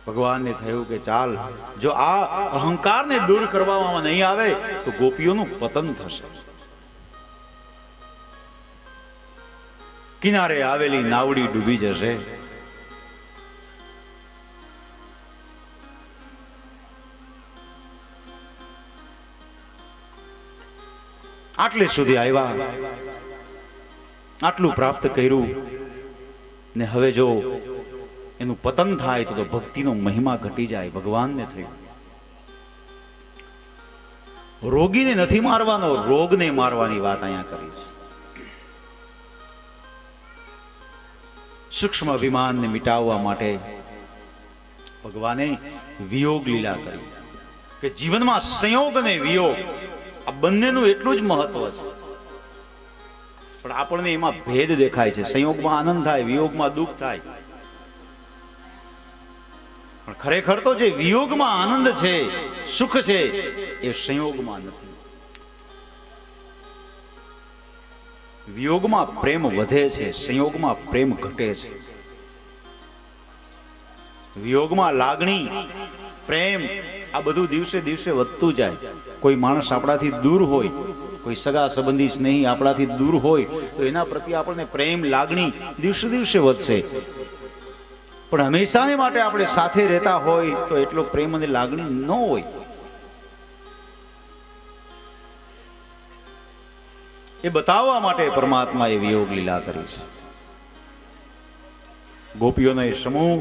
ભગવાનને થયું કે ચાલ, જો આ અહંકારને દૂર કરવામાં નહીં આવે તો ગોપીઓનું પતન થશે. કિનારે આવેલી નાવડી ડૂબી જશે. આટલે સુધી આવ્યા, આટલું પ્રાપ્ત કર્યું ને હવે જો એનું પતન થાય તો ભક્તિનો મહિમા ઘટી જાય. ભગવાનને થયું રોગીને નથી મારવાનો, રોગને મારવાની વાત અહીંયા કરી છે. સૂક્ષ્મ અભિમાનને મિટાવવા માટે ભગવાને વિયોગ લીલા કરી કે જીવનમાં સંયોગ અને વિયોગ આ બંનેનું એટલું જ મહત્વ છે. પણ આપણને એમાં ભેદ દેખાય છે. સંયોગમાં આનંદ થાય, વિયોગમાં દુઃખ થાય. પણ ખરેખર તો જે વિયોગમાં આનંદ છે, સુખ છે, એ સંયોગમાં નથી. વિયોગમાં પ્રેમ વધે છે, સંયોગમાં પ્રેમ ઘટે છે. વિયોગમાં લાગણી, પ્રેમ આ બધું દિવસે દિવસે વધતું જાય. કોઈ માણસ આપણાથી દૂર હોય, કોઈ સગા સંબંધી સ્નેહી આપણાથી દૂર હોય તો એના પ્રત્યે આપણને પ્રેમ, લાગણી દિવસે દિવસે વધશે. પણ હંમેશાને માટે આપણે સાથે રહેતા હોય તો એટલો પ્રેમ અને લાગણી ન હોય. એ બતાવવા માટે પરમાત્માએ વિયોગ લીલા કરી છે. ગોપીઓનો એ સમૂહ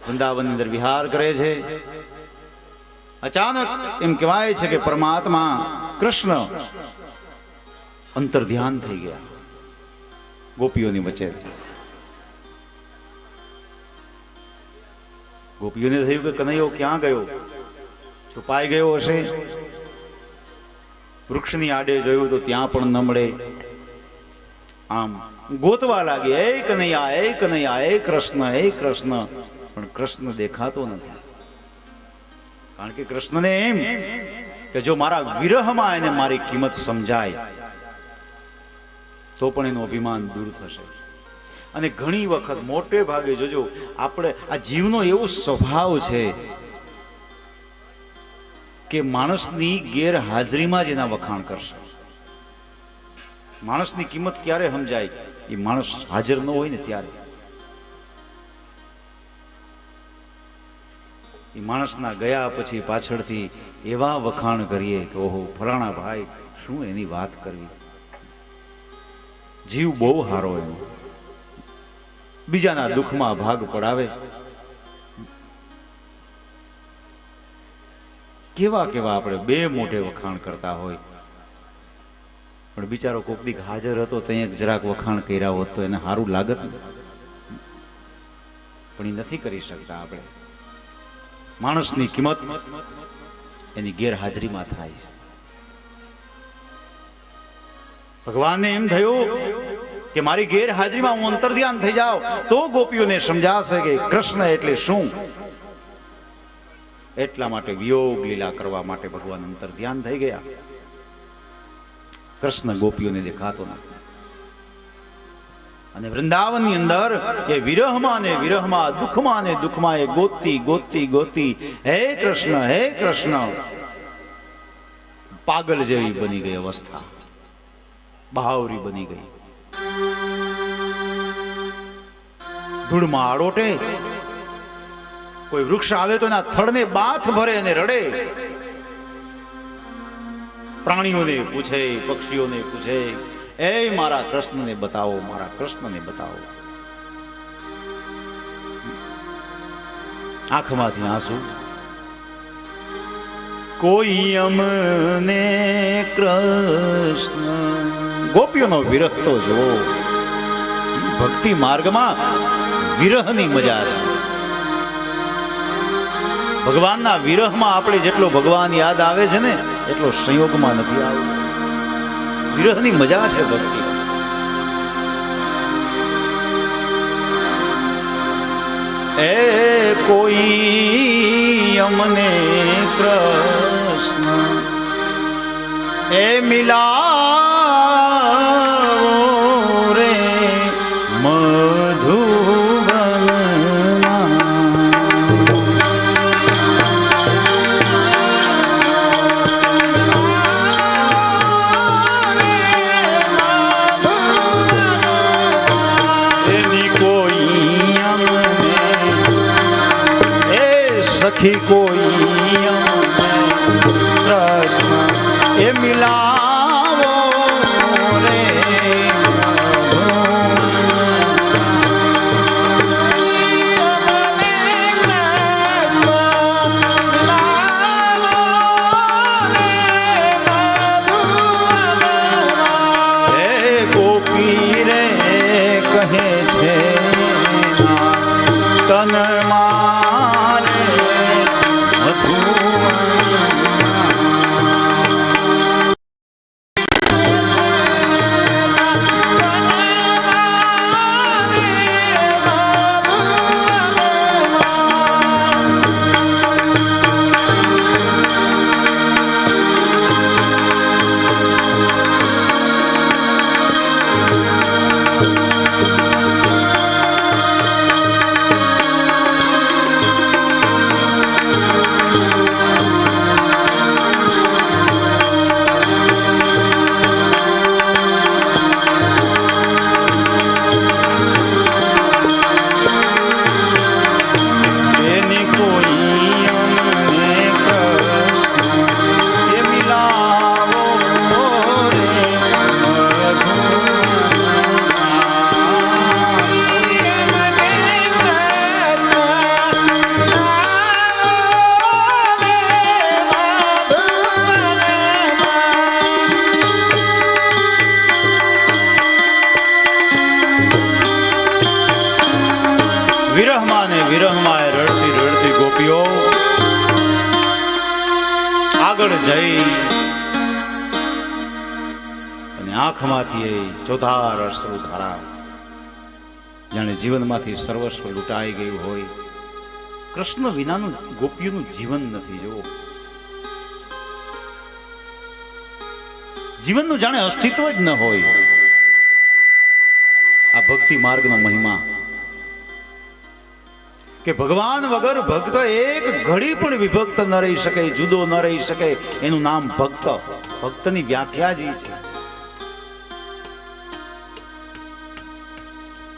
વૃંદાવનની અંદર વિહાર કરે છે. અચાનક એમ કહેવાય છે કે પરમાત્મા કૃષ્ણ અંતર ધ્યાન થઈ ગયા ગોપીઓની વચ્ચે. ગોપીઓને થયું કે કનૈયો ક્યાં ગયો, છુપાઈ ગયો હશે. વૃક્ષની આડે જોયું તો ત્યાં પણ ન મળે. આમ ગોતવા લાગી, એ કનૈયા, એ કનૈયા, એ કૃષ્ણ, એ કૃષ્ણ. પણ કૃષ્ણ દેખાતો નથી. કારણ કે કૃષ્ણને એમ કે જો મારા વિરહમાં એને મારી કિંમત સમજાય તો પણ એનું અભિમાન દૂર થશે. અને ઘણી વખત મોટે ભાગે જોજો આપણે આ જીવનો એવો સ્વભાવ છે કે માણસની ગેરહાજરીમાં જ એના વખાણ કરશે. માણસની કિંમત ક્યારે સમજાય? એ માણસ હાજર ન હોય ને ત્યારે. એ માણસના ગયા પછી પાછળથી એવા વખાણ કરીએ કે ઓહો ફલાણા ભાઈ, શું એની વાત કરવી. જીવ બહુ હારો એનો, બીજાના દુઃખમાં ભાગ પડાવે. કેવા કેવા આપણે બે મોટે વખાણ કરતા હોય, પણ બિચારો કોક દીક હાજર હતો ત્યાં જરાક વખાણ કર્યા હોત તો એને સારું લાગત ને. પણ એ નથી કરી શકતા આપણે. માણસની કિંમત એની ગેરહાજરીમાં થાય છે. ભગવાનને એમ થયું કે મારી ગેરહાજરીમાં હું અંતર્ધ્યાન થઈ જાઉં તો ગોપીઓને સમજાશે કે કૃષ્ણ એટલે શું. એટલા માટે વિયોગ લીલા કરવા માટે ભગવાન અંતર્ધ્યાન થઈ ગયા. કૃષ્ણ ગોપીઓને દેખાતો નથી. અને વૃંદાવનની અંદર એ વિરહમાં ને વિરહમાં, દુઃખમાં ને દુઃખમાં એ ગોતી ગોતી ગોતી હે કૃષ્ણ, હે કૃષ્ણ. પાગલ જેવી બની ગઈ અવસ્થા, બહાવરી બની ગઈ. ધૂળમાં આડોટે, કોઈ વૃક્ષ આવે તો એના થડને બાથ ભરે અને રડે. પ્રાણીઓને પૂછે, પક્ષીઓને પૂછે, એ મારા કૃષ્ણને બતાવો, મારા કૃષ્ણને બતાવો. આંખમાંથી આંસુ. કોઈ અમને કૃષ્ણ. ગોપીઓનો વિરહ તો જુઓ. ભક્તિ માર્ગમાં વિરહની મજા છે. ભગવાનના વિરહમાં આપણે જેટલો ભગવાન યાદ આવે છે ને એટલો સંયોગમાં નથી આવતો. વિરહની મજા છે ભક્તિ. એ કોઈ અમને કૃષ્ણ એ મિલાવો રે મધુવનમાં. નથી કોઈ કૃષ્ણ એ મિલાવો રે તન મારે વિરહમાં રડતી રડતી ગોપીઓ આગળ જઈ અને આંખમાંથી એ ચોધાર અશ્રુ ધારા જાણે જીવનમાંથી સર્વસ્વ લૂંટાઈ ગયું હોય. કૃષ્ણ વિનાનું ગોપીઓનું જીવન નથી. જુઓ, જીવનનું જાણે અસ્તિત્વ જ ન હોય. આ ભક્તિ માર્ગનો મહિમા કે ભગવાન વગર ભક્ત એક ઘડી પણ વિભક્ત ન રહી શકે, જુદો ન રહી શકે. એનું નામ ભક્ત. ભક્તની વ્યાખ્યા જ છે.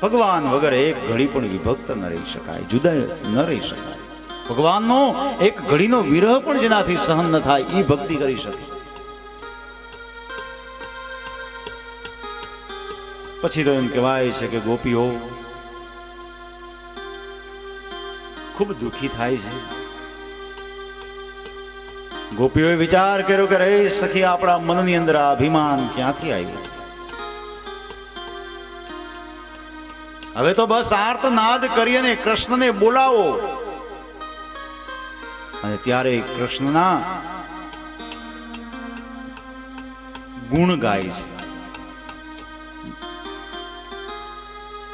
ભગવાન વગર એક ઘડી પણ વિભક્ત ન રહી શકાય, જુદા ન રહી શકાય. ભગવાનનો એક ઘડીનો વિરહ પણ જેનાથી સહન ન થાય એ ભક્તિ કરી શકે. પછી તો એમ કહેવાય છે કે ગોપીઓ ખૂબ દુઃખી થાય છે. ગોપીઓએ વિચાર કર્યો કે રે સખી, આપણા મનની અંદર આ અભિમાન ક્યાંથી આવ્યું? હવે તો બસ આર્તનાદ કરી અને કૃષ્ણને બોલાવો. અને ત્યારે કૃષ્ણના ગુણ ગાય છે,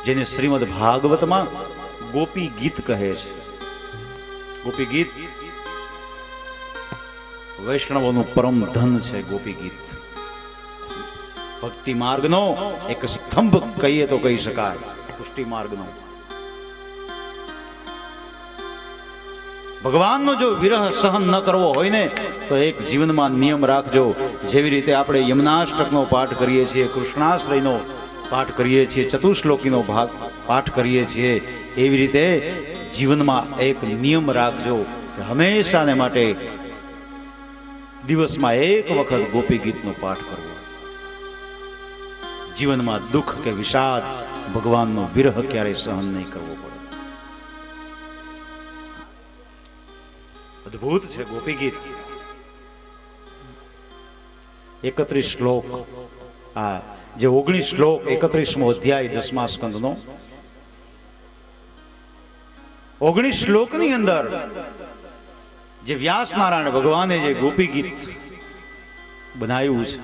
જેને શ્રીમદ ભાગવતમાં ગોપી ગીત કહે છે. ગોપી ગીત વૈષ્ણવોનું પરમ ધન છે. ગોપી ગીત ભક્તિ માર્ગનો એક સ્તંભ કહીએ તો કહી શકાય. પુષ્ટિ માર્ગનો ભગવાનનો જો વિરહ સહન ન કરવો હોય ને તો એક જીવનમાં નિયમ રાખજો. જેવી રીતે આપણે યમનાષ્ટકનો પાઠ કરીએ છીએ, કૃષ્ણાશ્રયનો પાઠ કરીએ છીએ, ચતુશ્લોકીનો પાઠ કરીએ છીએ, એવી રીતે જીવનમાં એક નિયમ રાખજો કે હંમેશાને માટે દિવસમાં એક વખત ગોપી ગીતનો પાઠ કરવો. જીવનમાં દુઃખ કે વિષાદ, ભગવાનનો વિરહ ક્યારે સહન નહીં કરવો પડે. અદ્ભુત છે ગોપી ગીત. 31 શ્લોક, આ જે 19 શ્લોક 31મો અધ્યાય 10મા સ્કંદનો 19 શ્લોકની અંદર જે વ્યાસ નારાયણ ભગવાને જે ગોપી ગીત બનાવ્યું છે,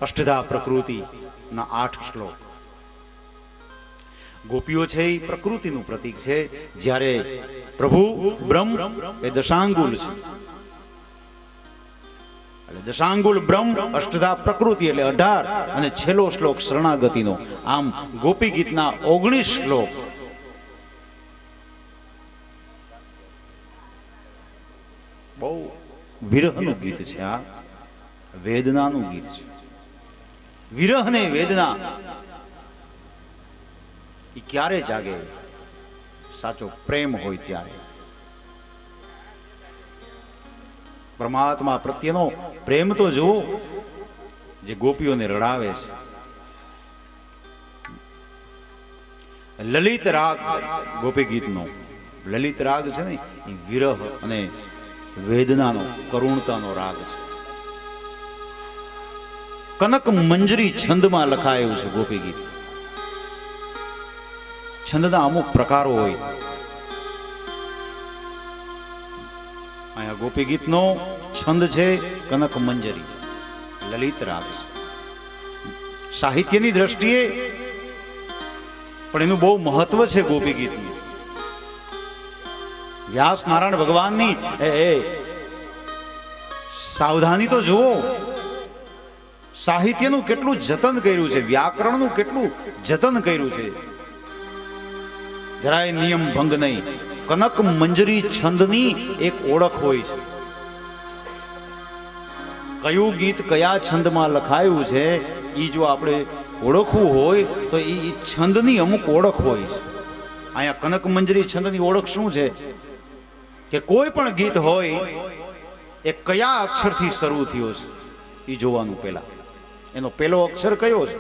અષ્ટધા પ્રકૃતિ ના 8 શ્લોક. ગોપીઓ છે એ પ્રકૃતિનું પ્રતીક છે. જ્યારે પ્રભુ બ્રહ્મ એ દશાંગુલ છે, એટલે દશાંગુલ બ્રહ્મ, અષ્ટધા પ્રકૃતિ એટલે 18, અને છેલ્લો શ્લોક શરણાગતિનો. આમ ગોપી ગીતના 19 શ્લોક બહુ વિરહનું ગીત છે. આ વેદનાનું ગીત છે. વિરહ ને વેદના એ ક્યારે જાગે? સાચો પ્રેમ હોય ત્યારે. પરમાત્મા પ્રત્યેનો પ્રેમ તો જુઓ, જે ગોપીઓને રડાવે છે. લલિત રાગ ગોપી ગીતનો લલિત રાગ છે ને, એ વિરહ અને વેદનાનો, કરુણતાનો રાગ છે. કનક મંજરી છંદમાં લખાયું છે ગોપી ગીત. છંદના અમુક પ્રકારો હોય. અહીંયા ગોપી ગીતનો છંદ છે કનક મંજરી, લલિત રાગ છે. સાહિત્યની દ્રષ્ટિએ પણ એનું બહુ મહત્વ છે ગોપી ગીતનું. વ્યાસ નારાયણ ભગવાનની સાવધાની તો જુઓ, સાહિત્યનું કેટલું જતન કર્યું છે, વ્યાકરણનું કેટલું જતન કર્યું છે. જરાય નિયમ ભંગ નહીં. કનક મંજરી છંદની એક ઓળખ હોય છે. કયું ગીત કયા છંદમાં લખાયું છે એ જો આપણે ઓળખવું હોય તો એ છંદની અમુક ઓળખ હોય છે. અહીંયા કનક મંજરી છંદની ઓળખ શું છે કે કોઈ પણ ગીત હોય એ કયા અક્ષરથી શરૂ થયો છે એ જોવાનું. પહેલા એનો પહેલો અક્ષર કયો છે?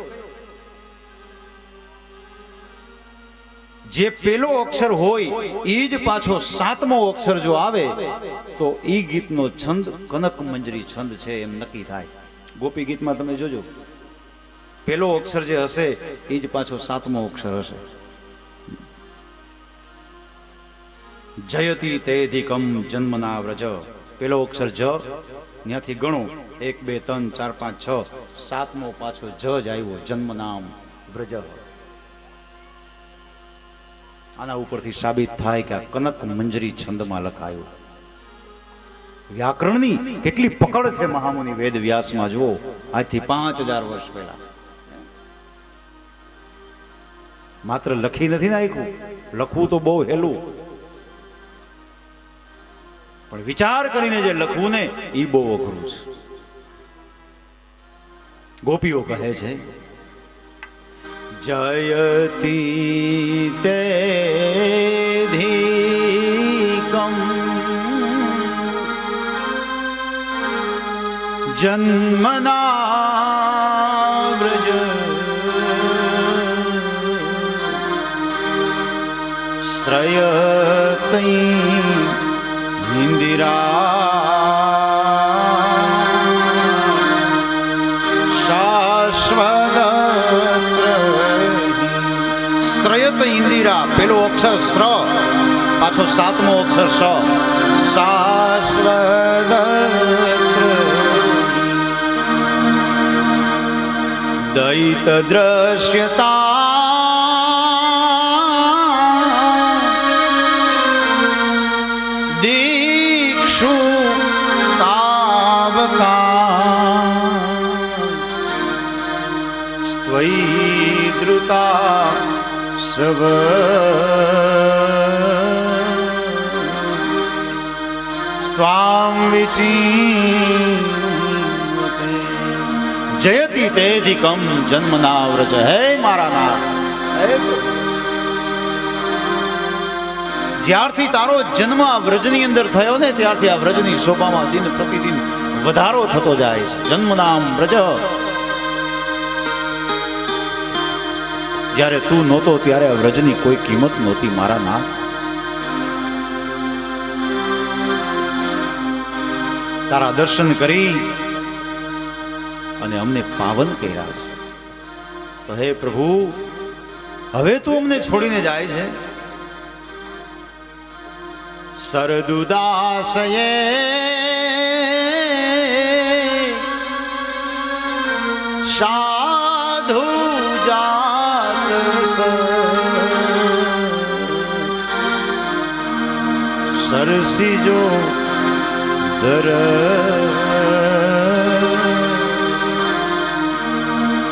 જે પહેલો અક્ષર હોય એ જ પાછો સાતમો અક્ષર જો આવે તો એ ગીતનો છંદ કનક મંજરી છંદ છે એમ નક્કી થાય. ગોપી ગીતમાં તમે જોજો, પહેલો અક્ષર જે હશે એ જ પાછો સાતમો અક્ષર હશે. જયતિ તેધિકમ જન્મના વ્રજ, પહેલો અક્ષર જ, ત્યાંથી ગણો 1 2 3 4 5 6, સાતમો પાછો જ આવ્યો, જન્મનામ વ્રજ. આના ઉપરથી સાબિત થાય કે આ કનક મંજરી છંદમાં લખાયું. વ્યાકરણની કેટલી પકડ છે મહામુનિ વેદ વ્યાસમાં જુઓ, આજથી 5000 વર્ષ પહેલા. માત્ર લખી નથી નાખ્યું, લખવું તો બહુ હેલું, પણ વિચાર કરીને જે લખવું ને એ બહુ અઘરું છે. ગોપીઓ કહે છે જયતિ તેધિકમ જન્મના વ્રજ શ્રયતિ ઇન્દિરા ઇન્દિરા, પેલો અક્ષર સ્ર, પાછો સાતમો અક્ષર સ, શાશ્વત દૈત દ્રશ્યતા દીક્ષુ તાવકા સ્ત્વયી ધૃતા સવ સ્વામ વિચીયતે જયતિ તેધિકમ જન્મના વ્રજ. હે મારા નાથ, જ્યારથી તારો જન્મ આ વ્રજની અંદર થયો ને ત્યારથી આ વ્રજની શોભામાં દિન પ્રતિદિન વધારો થતો જાય છે. જન્મનામ વ્રજ. જ્યારે તું નહોતો ત્યારે આ વ્રજની કોઈ કિંમત નહોતી મારા નાથ. તારા દર્શન કરી અને અમને પાવન કર્યા છે. તો હે પ્રભુ, હવે તું અમને છોડીને જાય છે. સરદુદાસયે સાધુ જાત સરસીજો દર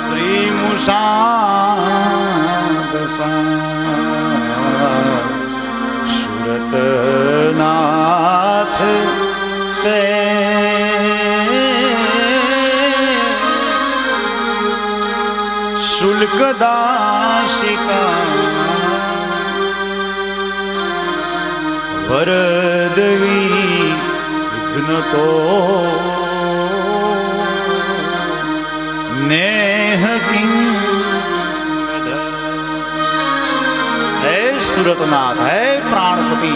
શ્રી મુષાદસા સુરતનાથ તે શુલ્કદાશિકા ભરદવી વિઘ્ન તો નેહ કિં હે સુરતનાથ, હે પ્રાણપતિ,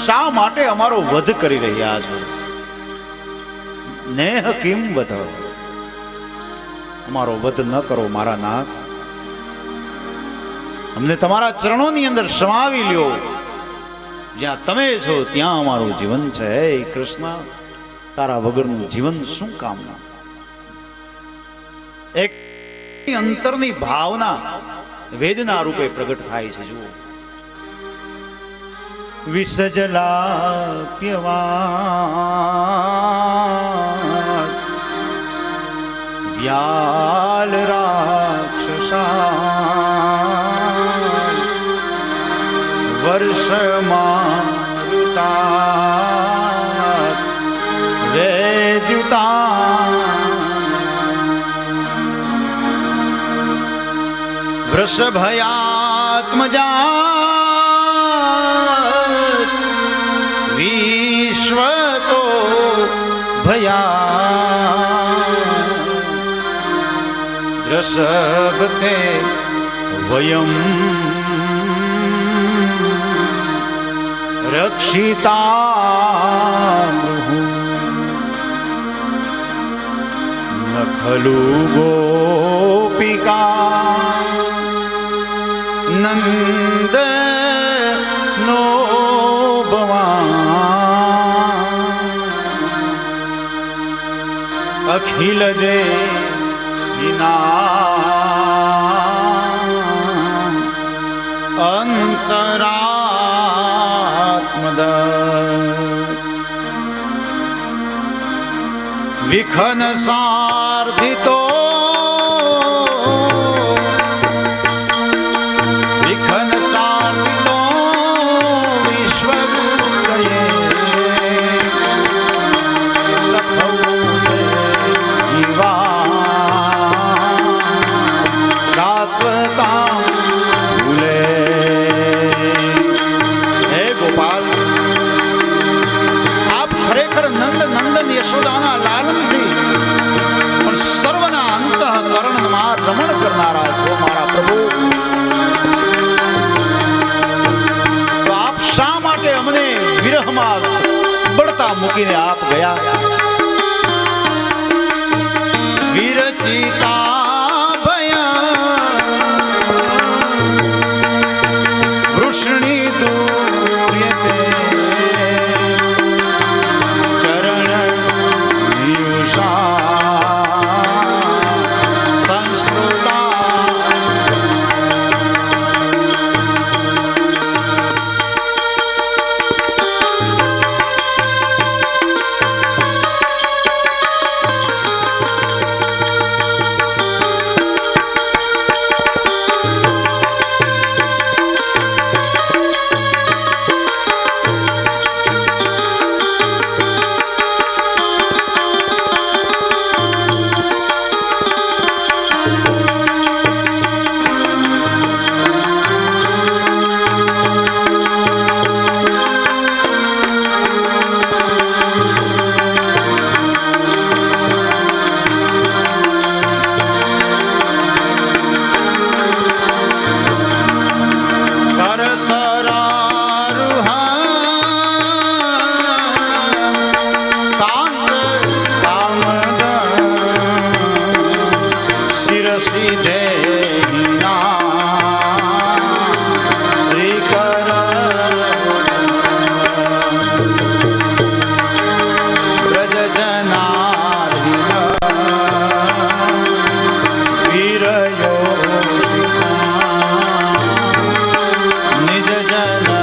શા માટે અમારો વધ કરી રહ્યા છો? નેહ કિમ વધ, અમારો વધ ન કરો મારા નાથ. અમને તમારા ચરણોની અંદર સમાવી લ્યો. જ્યાં તમે છો ત્યાં અમારું જીવન છે. હે કૃષ્ણ, તારા વગરનું જીવન શું કામના? એક અંતરની ભાવના વેદના રૂપે પ્રગટ થાય છે. જુઓ, વિસજલાપ્યવા વ્યાલ રાક્ષસા વર્ષમારુતા વેદ્યુતા વૃષભયાત્મજા વિશ્વતો ભયા દ્રષભતે વયમ રક્ષિતા ન ખલુ ગોપિકા નંદ નો ભવા અખિલ દેવિના અંતરાત્મદ વિખન સાર્ધિતો યશોદાના લાલનથી પણ સર્વના અંતઃકરણમાં રમણ કરનારા છો મારા પ્રભુ. તો આપ શા માટે અમને વિરહમાં બળતા મૂકીને આપ ગયા? વિરચિતા ભયા વૃષ્ણિ દુર્યતે નિજ જન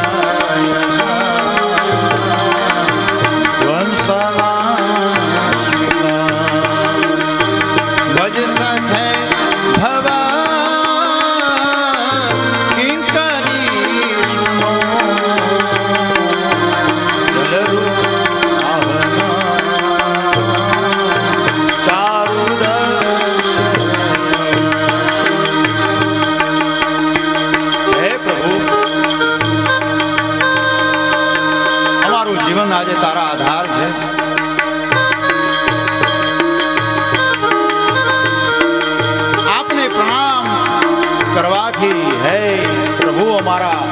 જીવન આજે તારા આધાર છે. આપને પ્રણામ કરવાથી હે પ્રભુ અમારા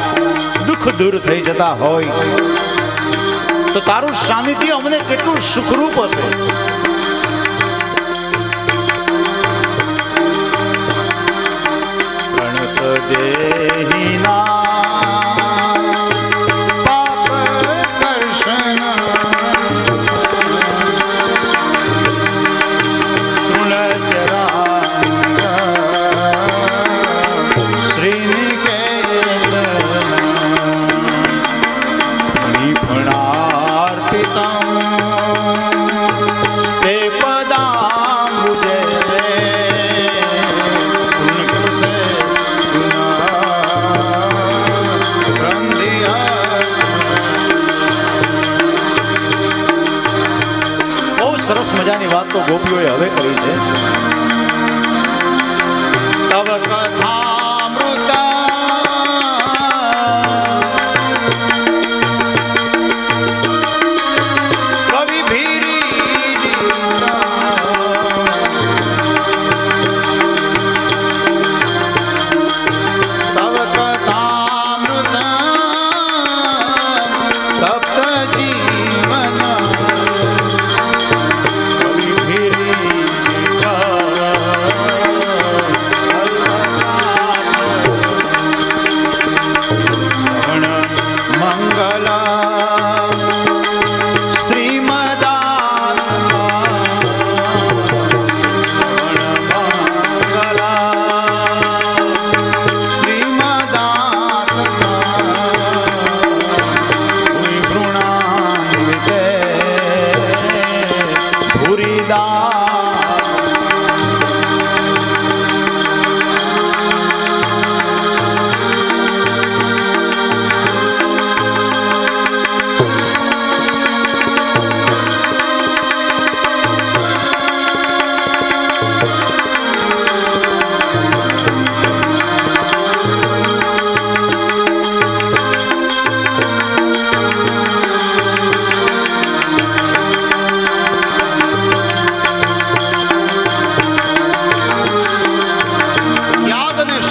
દુઃખ દૂર થઈ જતા હોય તો તારું સાનિધ્ય અમને કેટલું સુખરૂપ હશે. સરસ મજાની વાત તો ગોપીઓએ હવે કરી છે. તવ કથામૃત કવિ ભીરી તવ કથામૃત તપ્ત જીવન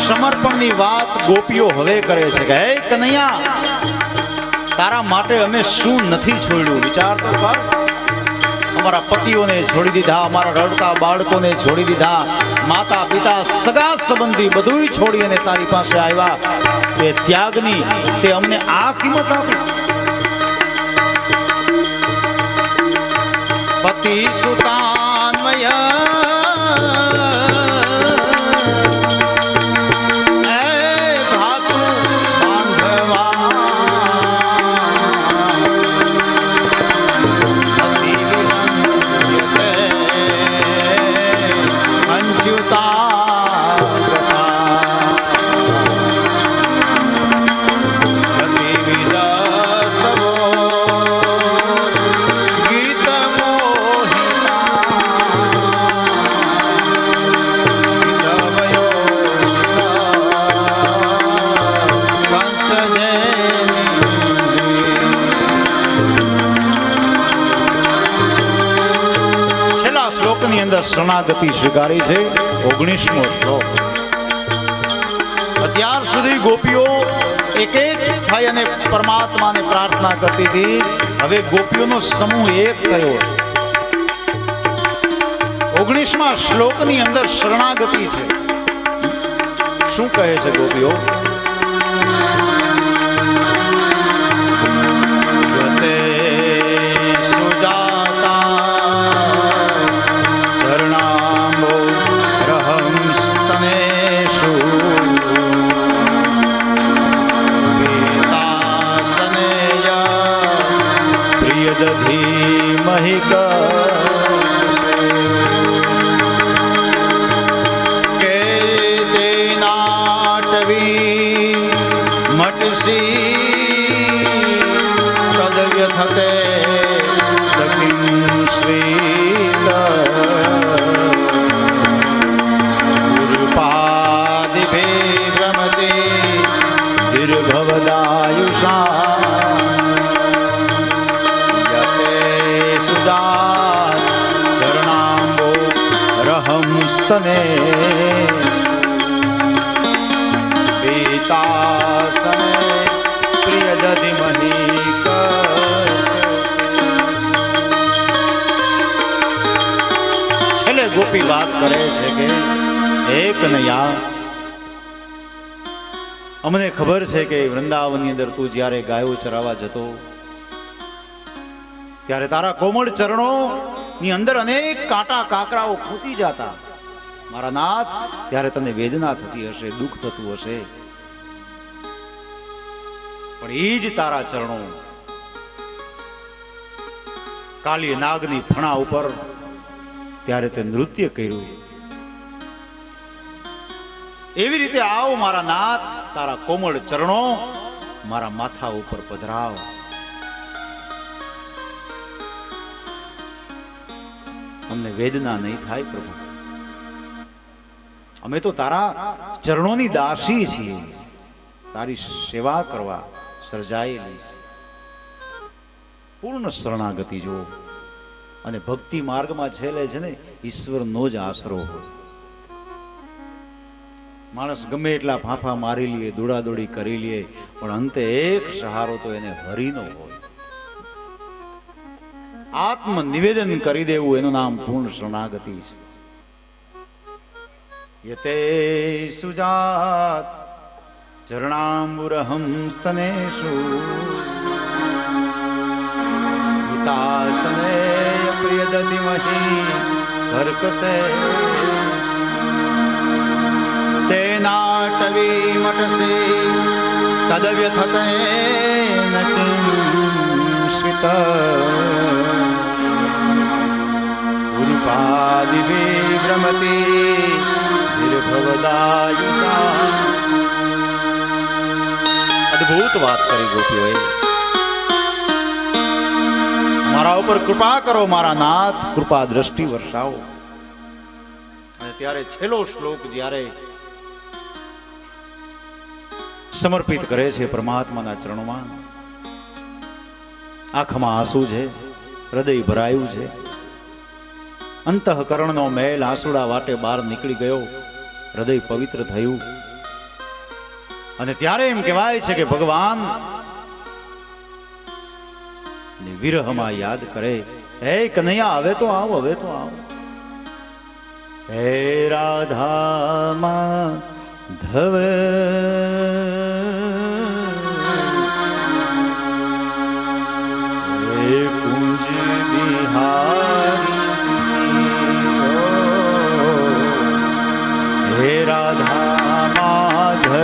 સમર્પણની વાત ગોપીઓ હવે કરે છે કે હે કનૈયા, તારા માટે અમે શું નથી છોડ્યું. વિચાર તો કર. અમારા પતિઓને છોડી દીધા, અમારા રડતા બાળકોને છોડી દીધા, માતા પિતા સગા સંબંધી બધું છોડી અને તારી પાસે આવ્યા. તે ત્યાગની તે અમને આ કિંમત આપી. પતિ સુતાન્વય શરણાગતિ સ્વીકારી છે. 19મો શ્લોક. અત્યાર સુધી ગોપીઓ એક એક થઈ અને પરમાત્માને પ્રાર્થના કરતી હતી. હવે ગોપીઓનો સમૂહ એક થયો. 19મા શ્લોકની અંદર શરણાગતિ છે. શું કહે છે ગોપીઓ? સ્તને પીતાસને પ્રિય દધિમહી છેલ્લે ગોપી વાત કરે છે કે હે કનૈયા, અમને ખબર છે કે વૃંદાવનની અંદર તું જ્યારે ગાયો ચરાવવા જતો ત્યારે તારા કોમળ ચરણો ની અંદર અનેક કાંટા કાકરાઓ ખૂંચી જતા. મારા નાથ, ત્યારે તને વેદના થતી હશે, દુઃખ થતું હશે, પણ એ જ તારા ચરણો કાલી નાગની ફણા ઉપર ત્યારે તે નૃત્ય કર્યું. એવી રીતે આવ મારા નાથ, તારા કોમળ ચરણો મારા માથા ઉપર પધરાવ. અમને વેદના નહીં થાય પ્રભુ, અમે તો તારા ચરણોની દાસી છીએ, તારી સેવા કરવા સર્જાયેલી. પૂર્ણ શરણાગતિ જો, અને ભક્તિ માર્ગમાં છેલ્લે છે ને ઈશ્વરનો જ આશરો હોય. માણસ ગમે એટલા ફાંફા મારી લે, દોડાદોડી કરી લે, પણ અંતે એક સહારો તો એને હરિનો હોય. આત્મ નિવેદન કરી દેવું, એનું નામ પૂર્ણ શરણાગતિ છે. યતે સુજાત ચરણાંબુરહં સ્તનેષુ હિતાસને પ્રિય દધિમહી કર્કશે તેનાટવી મટસે તદવ્યથતેન કિંસ્વિત ઉરુપાદિભિભ્રમતિ નિર્ભવદાયુષા. અદ્ભુત વાત કરી ગોપીઓએ. મારા ઉપર કૃપા કરો મારા નાથ, કૃપા દ્રષ્ટિ વર્ષાવો. અને ત્યારે છેલ્લો શ્લોક જ્યારે સમર્પિત કરે છે પરમાત્માના ચરણોમાં, આંખમાં આંસુ છે, હૃદય ભરાયું છે, અંતઃકરણનો મેલ આંસુડા વાટે બહાર નીકળી ગયો, હૃદય પવિત્ર થયું. અને ત્યારે એમ કહેવાય છે કે ભગવાન વિરહમાં યાદ કરે, હે કનૈયા હવે તો આવ, હવે તો આવ. હે રાધા માધવ હે કુંજ બિહારી, હે રાધા માધવ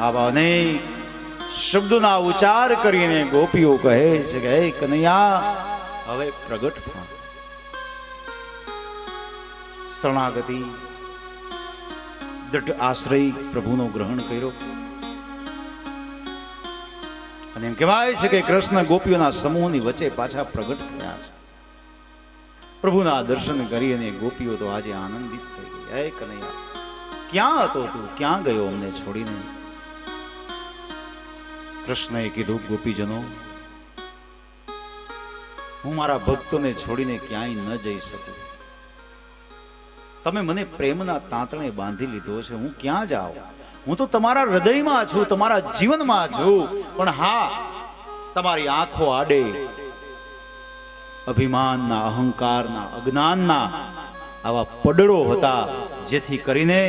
આવા અનેક શબ્દોના ઉચ્ચાર કરીને ગોપીઓ કહે છે કે હે કનૈયા હવે પ્રગટ થા. શરણાગતિ દૃઢ આશ્રય પ્રભુનો ગ્રહણ કર્યો. અને એમ કહેવાય છે કે કૃષ્ણ ગોપીઓના સમૂહની વચ્ચે પાછા પ્રગટ થયા છે. પ્રભુના દર્શન કરી અને ગોપીઓ તો આજે આનંદિત થઈ ગઈ. હે કનૈયા ક્યાં હતો તું, ક્યાં ગયો અમને છોડીને? કૃષ્ણએ કીધું ગોપીજનો હું મારા ભક્તોને છોડીને ક્યાંય ન જઈ શકું. તમે મને પ્રેમના તાંતણે બાંધી લીધો છે, હું ક્યાં જાઉં? હું તો તમારા હૃદયમાં છું, તમારા જીવનમાં છું. પણ હા, તમારી આંખો આડે અભિમાનના, અહંકારના, અજ્ઞાનના આવા પડડો હતા, જેથી કરીને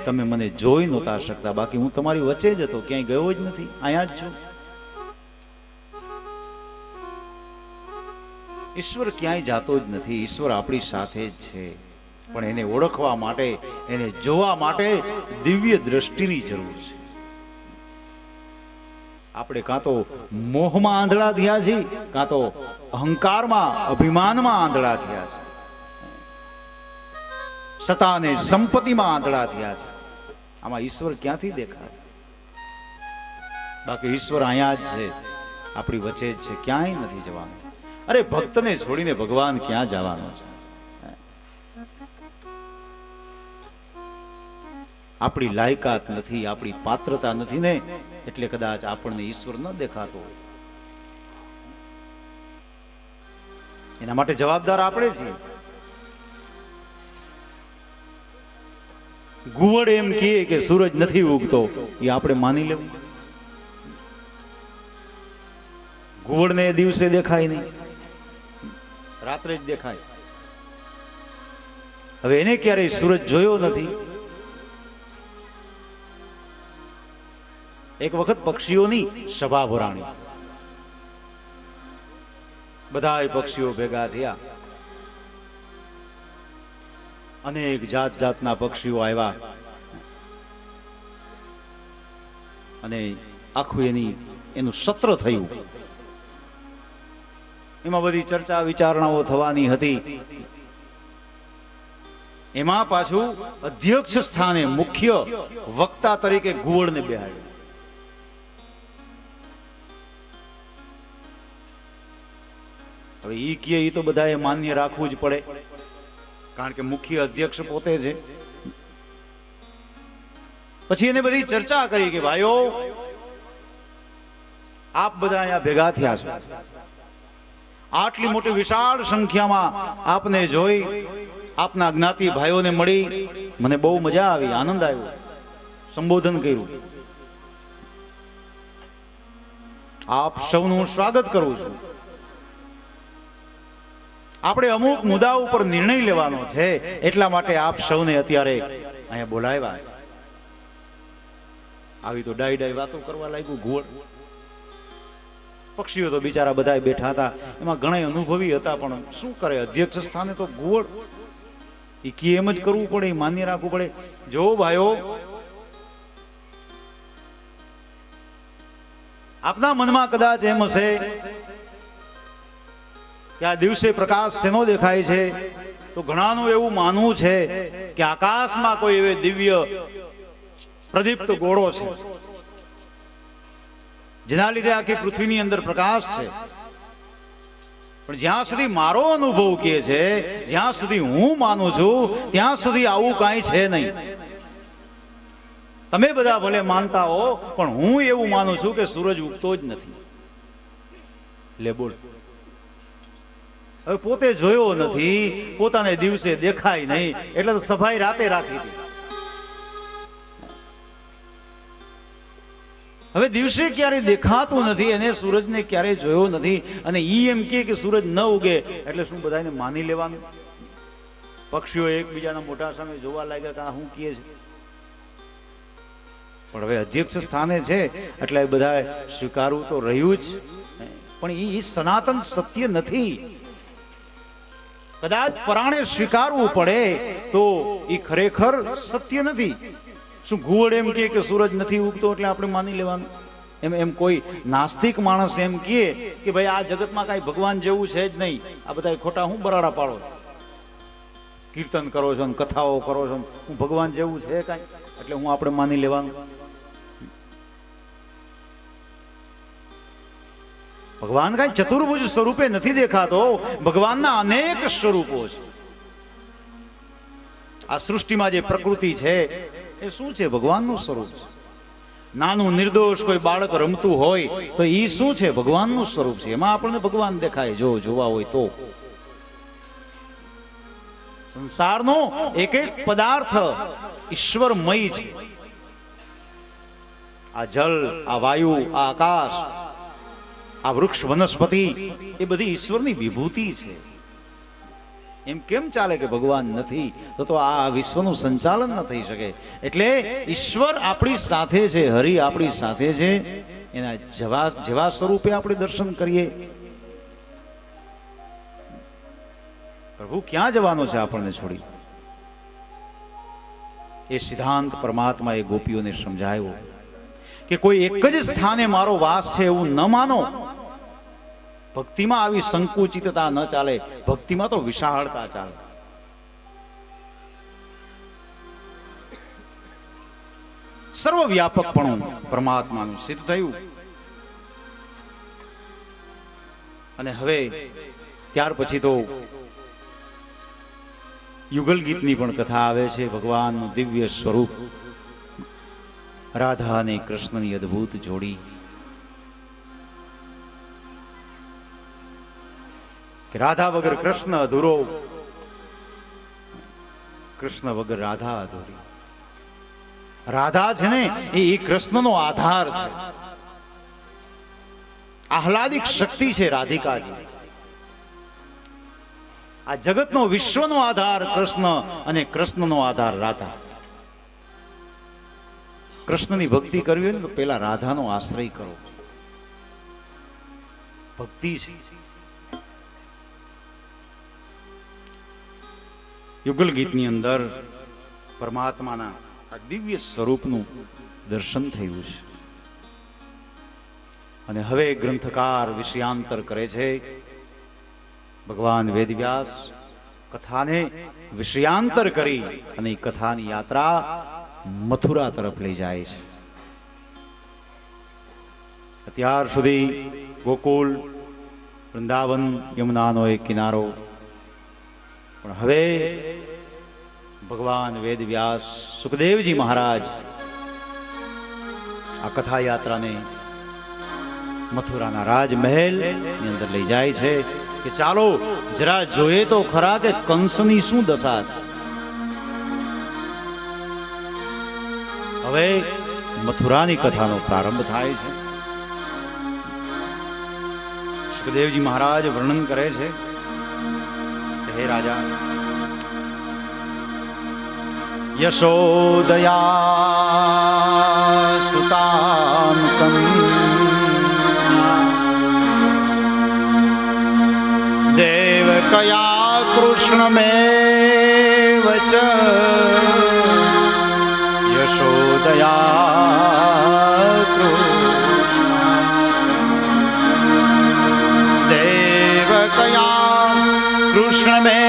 તમે મને જોઈ નહોતા શકતા. બાકી હું તમારી વચ્ચે જ હતો, ક્યાંય ગયો જ નથી, અહીંયા જ છું. ઈશ્વર ક્યાંય જાતો જ નથી, ઈશ્વર આપણી સાથે જ છે. પણ એને ઓળખવા માટે, એને જોવા માટે દિવ્ય દ્રષ્ટિની જરૂર છે. આપણે કાં તો મોહમાં આંધળા થયા છીએ, કાં તો અહંકારમાં, અભિમાનમાં આંધળા થયા છે, સત્તા અને સંપત્તિમાં આંધળા થયા છે. આમાં ઈશ્વર ક્યાંથી દેખાય? બાકી ઈશ્વર અહીંયા જ છે, આપણી વચ્ચે જ છે, ક્યાંય નથી જવાનું. અરે ભક્તને છોડીને ભગવાન ક્યાં જવાનો છે? આપણી લાયકાત નથી, આપણી પાત્રતા નથી ને, એટલે કદાચ આપણને ઈશ્વર ન દેખાતો. એના માટે જવાબદાર આપણે છીએ. ગુવડ એમ કહે કે સૂરજ નથી ઉગતો, એ આપણે માની લેવું. ગુવડને દિવસે દેખાય નહીં, રાત્રે જ દેખાય. હવે એને ક્યારેય સૂરજ જોયો નથી. એક વખત પક્ષીઓની સભા ભરાણી. બધાય પક્ષીઓ ભેગા થયા, અનેક જાત જાતના પક્ષીઓ આવ્યા અને આખું એનું સત્ર થયું. એમાં બધી ચર્ચા વિચારણાઓ થવાની હતી. એમાં પાછું અધ્યક્ષ સ્થાને મુખ્ય વક્તા તરીકે ઘુવડને બેહાડ્યો. હવે ઈ કે ઈ તો બધાએ માન્ય રાખવું જ પડે, કારણ કે મુખ્ય અધ્યક્ષ પોતે છે. પછી એને બધી ચર્ચા કરી કે ભાઈઓ, આપ બધા અહીંયા ભેગા થયા છો, આટલી મોટી વિશાળ સંખ્યામાં આપને જોઈ, આપના જ્ઞાતિ ભાઈઓને મળી, મને બહુ મજા આવી, આનંદ આવ્યો. સંબોધન કર્યું. આપ સૌનું સ્વાગત કરું છું. આપણે અમુક મુદ્દા ઉપર નિર્ણય લેવાનો છે, એટલા માટે આપ સૌને અત્યારે અહીંયા બોલાવ્યા છે. આવી તો ડાઈ ડાઈ વાતો કરવા લાગ્યું ઘુવડ. પક્ષીઓ તો બિચારા બધા બેઠા હતા, એમાં ઘણા અનુભવી હતા, પણ શું કરે, અધ્યક્ષ સ્થાને તો ઘુવડ, એ કી એમ જ કરવું પડે, માન્ય રાખવું પડે. જો ભાઈઓ, આપના મનમાં કદાચ એમ હશે કે આ દિવસે પ્રકાશ શેનો દેખાય છે, તો ઘણાનું એવું માનવું છે કે આકાશમાં કોઈ એવે દિવ્ય પ્રદીપ્ત ગોળો છે, જેના લીધે આખી પૃથ્વીની અંદર પ્રકાશ છે. પણ જ્યાં સુધી મારો અનુભવ કહે છે, જ્યાં સુધી હું માનું છું, ત્યાં સુધી આવું કાંઈ છે નહીં. તમે બધા ભલે માનતા હો, પણ હું એવું માનું છું કે સૂરજ ઉગતો જ નથી. લે બોલ. હવે પોતે જોયો નથી, પોતાને દિવસે દેખાય નહીં, એટલે તો સફાઈ રાતે રાખી હતી. હવે દિવસે ક્યારે દેખાતું નથી, એને સૂરજને ક્યારે જોયો નથી, અને ઈ એમ કે સૂરજ ન ઉગે એટલે શું બધાને માની લેવાનું? પક્ષીઓ એકબીજાના મોઢા સામે જોવા લાગ્યા કે આ શું કહે છે. પણ હવે અધ્યક્ષ સ્થાને છે એટલે બધા સ્વીકારવું તો રહ્યું જ, પણ એ સનાતન સત્ય નથી. કદાચ પરાણે સ્વીકારવું પડે તો એ ખરેખર સત્ય નથી. શું ઘુવડ એમ કે સૂરજ નથી ઉગતો એટલે આપણે માની લેવાનું? એમ કોઈ નાસ્તિક માણસ એમ કહે કે ભાઈ આ જગતમાં કાંઈ ભગવાન જેવું છે જ નહીં, આ બધા ખોટા હું બરાડા પાડો, કીર્તન કરો છો ને કથાઓ કરો છો, હું ભગવાન જેવું છે કાંઈ એટલે હું આપણે માની લેવાનું? ભગવાન કાંઈ ચતુર્ભુજ સ્વરૂપે નથી દેખાતો, ભગવાનના અનેક સ્વરૂપો છે. આ સૃષ્ટિમાં જે પ્રકૃતિ છે એ શું છે? ભગવાનનું સ્વરૂપ છે. નાનું નિર્દોષ કોઈ બાળક રમતું હોય તો એ શું છે? ભગવાનનું સ્વરૂપ છે. એમાં આપણને ભગવાન દેખાય જો જોવા હોય તો. સંસારનો એક એક પદાર્થ ઈશ્વરમય છે. આ જલ, આ વાયુ, આ આકાશ, આ વૃક્ષ વનસ્પતિ એ બધી ઈશ્વરની વિભૂતિ છે. એમ કેમ ચાલે કે ભગવાન નથી? તો આ વિશ્વનું સંચાલન ન થઈ શકે. એટલે ઈશ્વર આપણી સાથે છે, હરિ આપણી સાથે છે. એના જેવા સ્વરૂપે આપણે દર્શન કરીએ. પ્રભુ ક્યાં જવાનો છે આપણને છોડી? એ સિદ્ધાંત પરમાત્મા એ ગોપીઓને સમજાયો કે કોઈ એક જ સ્થાને મારો વાસ છે એવું ન માનો. ભક્તિમાં આવી સંકુચિતતા ન ચાલે, ભક્તિમાં તો વિશાળતા ચાલે. સર્વવ્યાપકપણું પરમાત્માનું સિદ્ધ થયું. અને હવે ત્યાર પછી તો યુગલ ગીતની પણ કથા આવે છે. ભગવાનનું દિવ્ય સ્વરૂપ, રાધા અને કૃષ્ણની અદ્ભુત જોડી. રાધા વગર કૃષ્ણ અધૂરો, કૃષ્ણ વગર રાધા અધૂરી. રાધા છે ને એ કૃષ્ણનો આધાર છે, આહલાદિક શક્તિ છે રાધિકાજી. આ જગતનો વિશ્વનો આધાર કૃષ્ણ અને કૃષ્ણનો આધાર રાધા. કૃષ્ણની ભક્તિ કરવી હોય ને તો પેલા રાધાનો આશ્રય કરો. ભક્તિ છે. યુગલ ગીતની અંદર પરમાત્માના આ દિવ્ય સ્વરૂપનું દર્શન થયું છે. અને હવે ગ્રંથકાર વિષયાંતર કરે છે. ભગવાન વેદવ્યાસ કથાને વિષયાંતર કરી અને એ કથાની યાત્રા મથુરા તરફ લઈ જાય છે. અત્યાર સુધી ગોકુલ, વૃંદાવન, યમુનાનો એક કિનારો, પણ હવે ભગવાન વેદવ્યાસ સુખદેવજી મહારાજ આ કથા યાત્રાને મથુરાના રાજમહેલ ની અંદર લઈ જાય છે કે ચાલો જરા જોઈએ તો ખરા કે કંસની શું દશા છે. હવે મથુરાની કથાનો પ્રારંભ થાય છે. સુખદેવજી મહારાજ વર્ણન કરે છે, હે રાજા, યશોદયા સુતામ દેવકયા કૃષ્ણમેવ ચ યશોદયા દેવકયા કૃષ્ણમેવ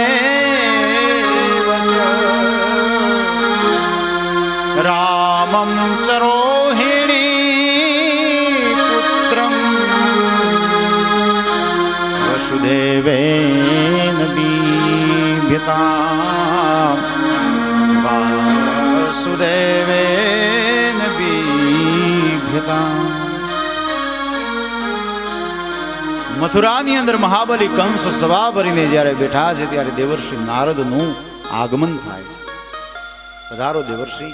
રામં ચ રોહિણી પુત્રં વસુદેવેન બીભ્યતામ વાસુદેવેન બીભ્યતામ. મથુરાની અંદર મહાબલી કંસ સભા ભરીને જ્યારે બેઠા છે ત્યારે દેવર્ષિ નારદનું આગમન થાય છે. પધારો દેવર્ષિ.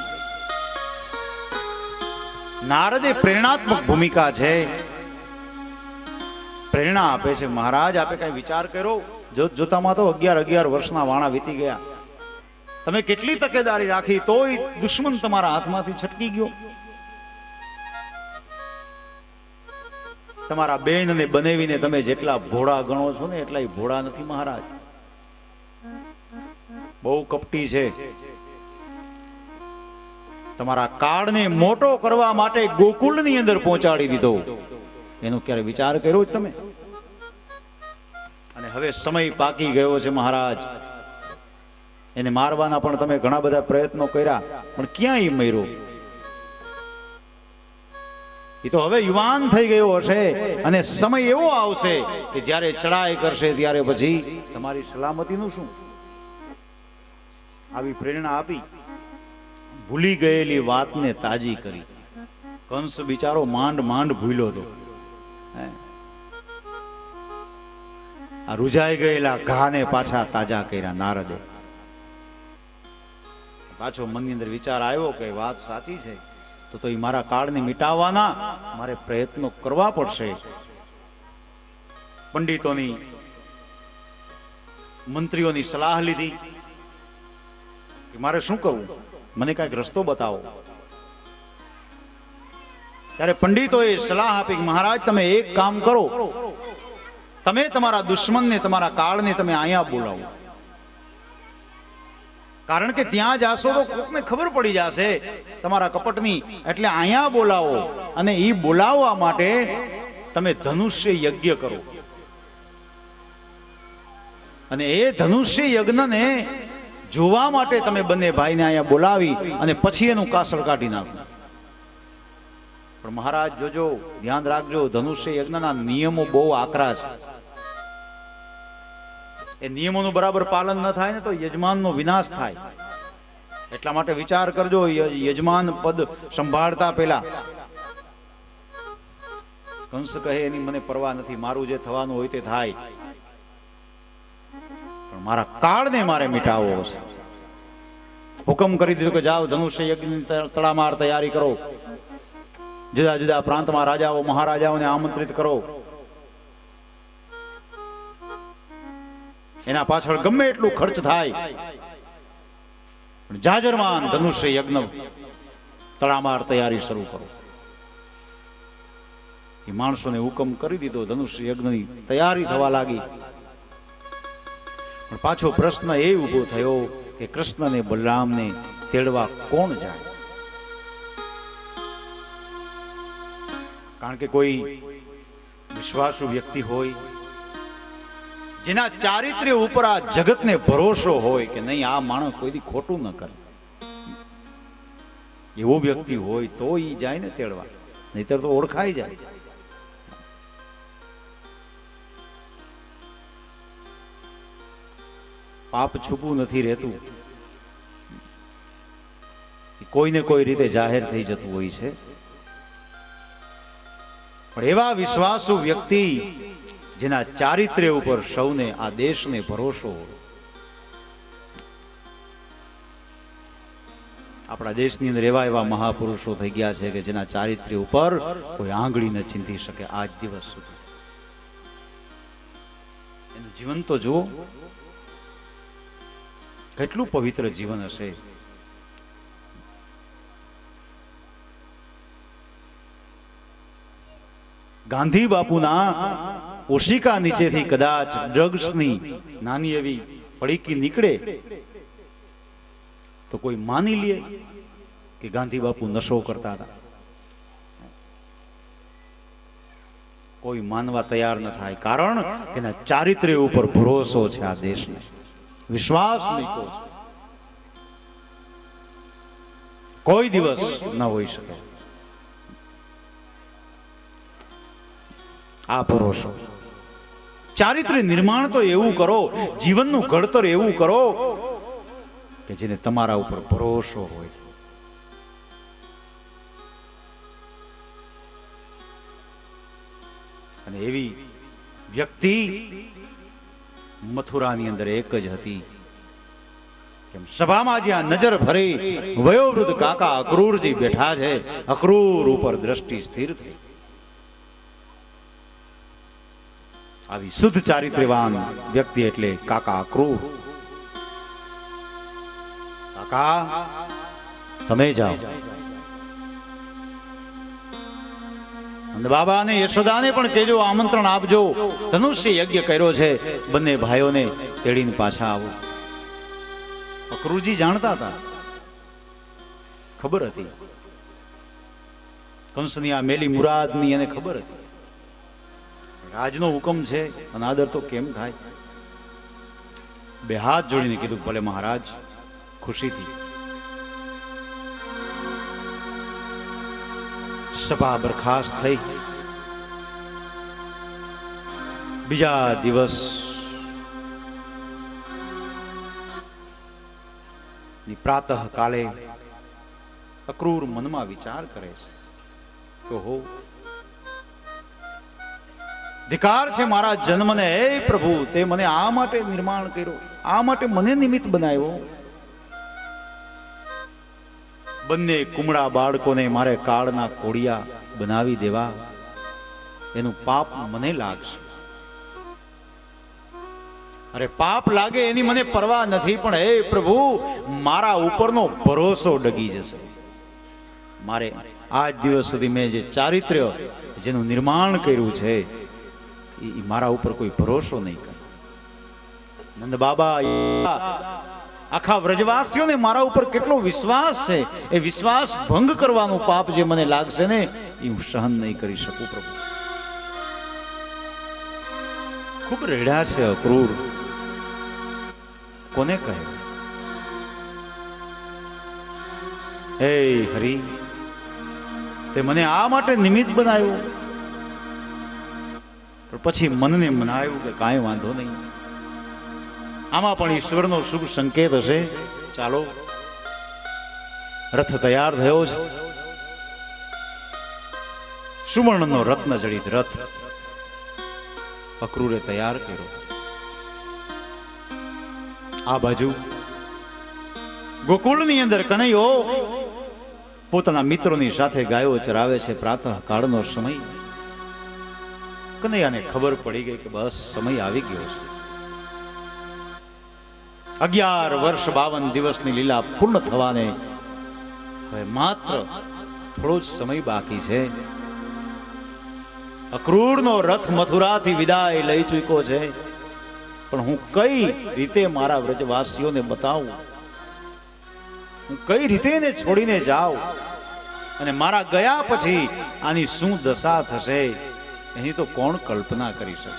નારદ એ પ્રેરણાત્મક ભૂમિકા છે, પ્રેરણા આપે છે. મહારાજ આપે કઈ વિચાર કર્યો? જોતામાં તો 11 વર્ષના વાણા વીતી ગયા. તમે કેટલી તકેદારી રાખી તોય દુશ્મન તમારા હાથમાંથી છટકી ગયો. તમારા બેનને બનાવીને તમે જેટલા ભોળા ગણો છો ને એટલા ભોળા નથી મહારાજ. બહુ કપટી છે. તમારા કાળને મોટો કરવા માટે ગોકુળની અંદર પહોંચાડી દીધો. એનો ક્યારે વિચાર કર્યો જ તમે? અને હવે સમય પાકી ગયો છે મહારાજ. એને મારવાના પણ તમે ઘણા બધા પ્રયત્નો કર્યા, પણ ક્યાં એ મર્યો? એ તો હવે યુવાન થઈ ગયો હશે અને સમય એવો આવશે કે જ્યારે ચડાઈ કરશે ત્યારે પછી તમારી સલામતીનું શું? આવી પ્રેરણા આપી, ભૂલી ગયેલી વાતને તાજી કરી. કંસ બિચારો માંડ માંડ ભૂલ્યો હતો. આ રૂજાઈ ગયેલા ઘાને પાછા તાજા કર્યા નારદે. પાછો મનની અંદર વિચાર આવ્યો કે વાત સાચી છે, તો એ મારા કાળને મિટાવવાના મારે પ્રયત્નો કરવા પડશે. પંડિતોની, મંત્રીઓની સલાહ લીધી કે મારે શું કરવું, મને કઈક રસ્તો બતાવો. ત્યારે પંડિતોએ સલાહ આપી કે મહારાજ તમે એક કામ કરો, તમે તમારા દુશ્મનને, તમારા કાળને તમે અહીંયા બોલાવો. કારણ કે ત્યાં જાશો તો કોકને ખબર પડી જશે તમારા કપટની, એટલે અહીંયા બોલાવો. અને એ બોલાવવા માટે તમે ધનુષ્ય યજ્ઞ કરો, અને એ ધનુષ્ય યજ્ઞને જોવા માટે તમે બંને ભાઈને અહીંયા બોલાવી અને પછી એનું કાસળ કાઢી નાખો. પણ મહારાજ જોજો, ધ્યાન રાખજો, ધનુષ્ય યજ્ઞના નિયમો બહુ આકરા છે. એ નિયમોનું બરાબર પાલન ન થાય ને તો યજમાનનો વિનાશ થાય. એટલા માટે વિચાર કરજો, યજમાન પદ સંભાળતા પહેલા. કંસ કહે એની મને પરવા નથી, મારું જે થવાનું હોય તે થાય, પણ મારા કાળને મારે મિટાવવો છે. હુકમ કરી દીધો કે જાઓ ધનુષ્ય યજ્ઞની તડામાર તૈયારી કરો, જુદા જુદા પ્રાંતમાં રાજાઓ મહારાજાઓને આમંત્રિત કરો. એના પાછળ ગમે એટલું ખર્ચ થાય, પણ જાજરમાન ધનુષ્ય યજ્ઞ તડામાર તૈયારી શરૂ કરો. એ માણસોને હુકમ કરી દીધો, ધનુષ્ય યજ્ઞની તૈયારી થવા લાગી. પણ પાછો પ્રશ્ન એ ઉભો થયો કે કૃષ્ણને બલરામને તેડવા કોણ જાય? કારણ કે કોઈ વિશ્વાસુ વ્યક્તિ હોય, જેના ચારિત્ર્ય ઉપર આ જગતને ભરોસો હોય કે નહીં આ માણસ કોઈથી ખોટું ન કરે, એવો વ્યક્તિ હોય તો એ જાય ને તેડવા, નહીતર તો ઓળખાઈ જાય. પાપ છુપું નથી રહેતું, કોઈને કોઈ રીતે જાહેર થઈ જતું હોય છે. પણ એવા વિશ્વાસુ વ્યક્તિ જેના ચારિત્ર્ય ઉપર સૌને, આ દેશને ભરોસો. આપણા દેશની અંદર એવા મહાપુરુષો થઈ ગયા છે કે જેના ચારિત્ર્ય ઉપર કોઈ આંગળી ન ચીંધી શકે આજ દિવસ સુધી. એનું જીવન તો જુઓ, કેટલું પવિત્ર જીવન હશે. ગાંધી બાપુના ઓશિકા નીચેથી કદાચ ડ્રગ્સની નાની એવી પડીકી નીકળે તો કોઈ માની લે કે ગાંધી બાપુ નશો કરતા હતા? કોઈ માનવા તૈયાર ન થાય, કારણ કે એના ચારિત્ર્ય ઉપર ભરોસો છે આ દેશને, વિશ્વાસ મૂક્યો છે. કોઈ દિવસ ન હોઈ શકે આ ભરોસો. ચારિત્ર્ય નિર્માણ તો એવું કરો, જીવનનું ઘડતર એવું કરો કે જેને તમારા ઉપર ભરોસો હોય. અને એવી વ્યક્તિ મથુરાની અંદર એક જ હતી. કેમ સભામાં જ્યાં નજર ભરી વયોવૃદ્ધ કાકા અક્રૂરજી બેઠા છે, અક્રૂર ઉપર દ્રષ્ટિ સ્થિર થઈ. આવી શુદ્ધ ચારિત્ર્યવાન વ્યક્તિ એટલે કાકા અક્રૂર. કાકા તમે જાઓ. અને બાબા અને યશોદાને પણ કહેજો, આમંત્રણ આપજો, ધનુષ્ય યજ્ઞ કર્યો છે, બંને ભાઈઓને તેડીને પાછા આવો. અક્રૂરજી જાણતા હતા ખબર હતી, કંસની આ મેલી મુરાદની એને ખબર હતી. રાજનો હુકમ છે, અનાદર તો કેમ થાય? બે હાથ જોડીને કીધું, ભલે મહારાજ, ખુશીથી. સભા બરખાસ્ત થઈ. બીજા દિવસ પ્રાતઃ કાલે અક્રૂર મનમાં વિચાર કરે છે કે હો, ધિકાર છે મારા જન્મને. હે પ્રભુ, તે મને આ માટે નિર્માણ કર્યો, આ માટે મને નિમિત્ત બનાવ્યો. બંને કુમળા બાળકોને મારે કાળના કોડિયા બનાવી દેવા, એનું પાપ મને લાગશે. અરે પાપ લાગે એની મને પરવા નથી, પણ હે પ્રભુ, મારા ઉપરનો ભરોસો ડગી જશે. મારે આજ દિવસ સુધી મેં જે ચારિત્ર્ય જેનું નિર્માણ કર્યું છે એ મારા ઉપર કોઈ ભરોસો નહીં કરે. નંદ બાબા, આખા વ્રજવાસીઓને મારા ઉપર કેટલો વિશ્વાસ છે, એ વિશ્વાસ ભંગ કરવાનું પાપ જે મને લાગશે ને, એ હું સહન નહીં કરી શકું. પ્રભુ, ખૂબ રેડ્યા છે અક્રૂર. કોને કહે? હે હરિ, તે મને આ માટે નિમિત્ત બનાવ્યો. પણ પછી મનને મનાયું કે કાંઈ વાંધો નહીં, આમાં પણ ઈશ્વરનો શુભ સંકેત હશે. ચાલો, રથ તૈયાર થયો છે. સુવર્ણનો રત્ન જડિત રથ અક્રૂરે તૈયાર કર્યો. આ બાજુ ગોકુળની અંદર કનૈયો પોતાના મિત્રોની સાથે ગાયો ચરાવે છે. પ્રાતઃ કાળનો સમય. કનૈયાને ખબર પડી ગઈ કે બસ સમય આવી ગયો છે. 11 વર્ષ 52 દિવસની લીલા પૂર્ણ થવાને હવે માત્ર થોડો જ સમય બાકી છે. અક્રૂરનો રથ મથુરાથી વિદાય લઈ ચૂક્યો છે, પણ હું કઈ રીતે મારા વ્રજવાસીઓને બતાવું, હું કઈ રીતે એને છોડીને જાઉં, અને મારા ગયા પછી આની શું દશા થશે એની તો કોણ કલ્પના કરી શકે.